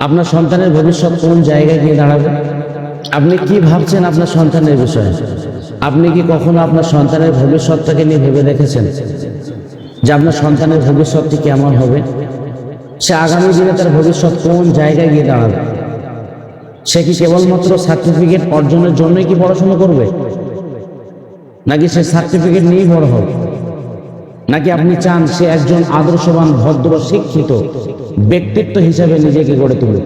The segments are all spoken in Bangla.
আপনার সন্তানের ভবিষ্যৎ কোন জায়গায় গিয়ে দাঁড়াবে? আপনি কি ভাবছেন আপনার সন্তানের বিষয়ে? আপনি কি কখনো আপনার সন্তানের ভবিষ্যৎটাকে নিয়ে ভেবে দেখেছেন যে আপনার সন্তানের ভবিষ্যৎটি কেমন হবে? সে আগামী দিনে তার ভবিষ্যৎ কোন জায়গায় গিয়ে দাঁড়াবে? সে কি কেবলমাত্র সার্টিফিকেট অর্জনের জন্যই কি পড়াশোনা করবে, নাকি সে সার্টিফিকেট নিয়েই বড় হবে? নাকি আপনি চান সে একজন আদর্শবান ভদ্র শিক্ষিত ব্যক্তিত্ব হিসেবে নিজেকে গড়ে তুলবে,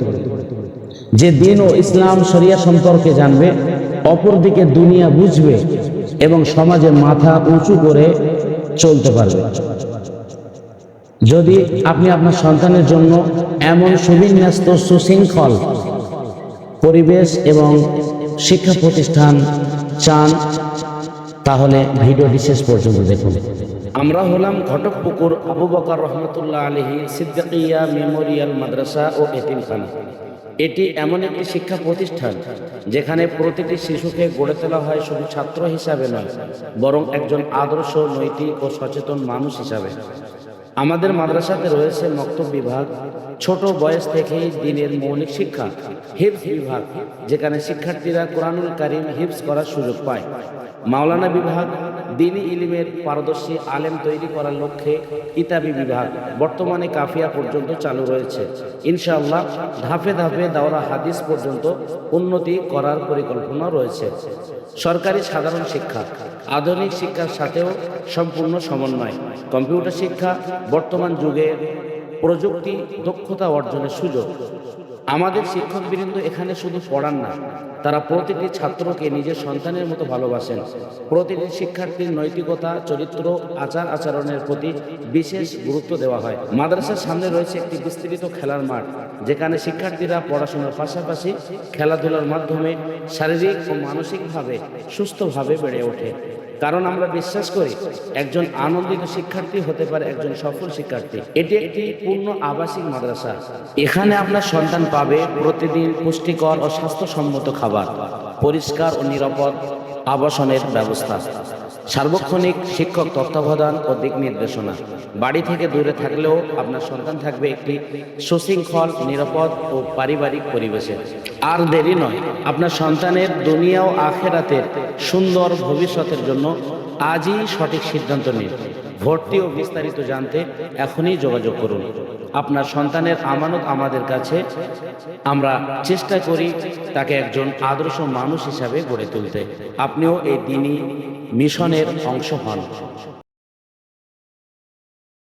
যে দিন ও ইসলাম শরিয়া সম্পর্কে জানবে, অপরদিকে দুনিয়া বুঝবে এবং সমাজে মাথা উঁচু করে চলতে পারবে? যদি আপনি আপনার সন্তানের জন্য এমন সুবিন্যস্ত সুশৃঙ্খল পরিবেশ এবং শিক্ষা প্রতিষ্ঠান চান, তাহলে ভিডিওটি শেষ পর্যন্ত দেখুন। আমরা হলাম ঘটকপুকুর আবু বকর রহমতুল্লাহ আলাইহি সিদ্দিকিয়া মেমোরিয়াল মাদ্রাসা ও এতিমখানা। এটি এমন একটি শিক্ষা প্রতিষ্ঠান যেখানে প্রতিটি শিশুকে গড়ে তোলা হয় শুধু ছাত্র হিসাবে নয়, বরং একজন আদর্শ, নৈতিক ও সচেতন মানুষ হিসাবে। আমাদের মাদ্রাসাতে রয়েছে মক্তব বিভাগ, ছোট বয়স থেকেই দ্বীনের মৌলিক শিক্ষা, হিফজ বিভাগ যেখানে শিক্ষার্থীরা কোরআনুল কারীম হিফজ করার সুযোগ পায়, মাওলানা বিভাগ দ্বীনি ইলমের পারদর্শী আলেম তৈরি করার লক্ষ্যে কিতাবি বিভাগ বর্তমানে কাফিয়া পর্যন্ত চালু রয়েছে। ইনশাআল্লাহ ধাপে ধাপে দাওরা হাদিস পর্যন্ত উন্নতি করার পরিকল্পনা রয়েছে। সরকারি সাধারণ শিক্ষা আধুনিক শিক্ষার সাথেও সম্পূর্ণ সমন্বয়, কম্পিউটার শিক্ষা বর্তমান যুগে প্রযুক্তি দক্ষতা অর্জনের সুযোগ। আমাদের শিক্ষকবৃন্দ এখানে শুধু পড়ান না, তারা প্রতিটি ছাত্রকে নিজের সন্তানের মতো ভালোবাসেন। প্রতিটি শিক্ষার্থীর নৈতিকতা, চরিত্র, আচার আচরণের প্রতি বিশেষ গুরুত্ব দেওয়া হয়। মাদ্রাসার সামনে রয়েছে একটি বিস্তৃত খেলার মাঠ, যেখানে শিক্ষার্থীরা পড়াশোনার পাশাপাশি খেলাধুলার মাধ্যমে শারীরিক ও মানসিকভাবে সুস্থভাবে বেড়ে ওঠে। কারণ আমরা বিশ্বাস করি একজন আনন্দিত শিক্ষার্থী হতে পারে একজন সফল শিক্ষার্থী। এটি একটি পূর্ণ আবাসিক মাদ্রাসা। এখানে আপনার সন্তান পাবে প্রতিদিন পুষ্টিকর ও স্বাস্থ্যসম্মত খাবার, পরিষ্কার ও নিরাপদ আবাসনের ব্যবস্থা, সার্বক্ষণিক শিক্ষক তত্ত্বাবধান ও দিক নির্দেশনা। বাড়ি থেকে দূরে থাকলেও আপনার সন্তান থাকবে একটি সুশৃঙ্খল, নিরাপদ ও পারিবারিক পরিবেশে। আর দেরি নয়, আপনার সন্তানের দুনিয়া ও আখিরাতের সুন্দর ভবিষ্যতের জন্য আজই সঠিক সিদ্ধান্ত নিন। ভর্তি ও বিস্তারিত জানতে এখনই যোগাযোগ করুন। আপনার সন্তানের আমানত আমাদের কাছে, আমরা চেষ্টা করি তাকে একজন আদর্শ মানুষ হিসাবে গড়ে তুলতে। আপনিও এই দ্বীনি মিশনের অংশ হন।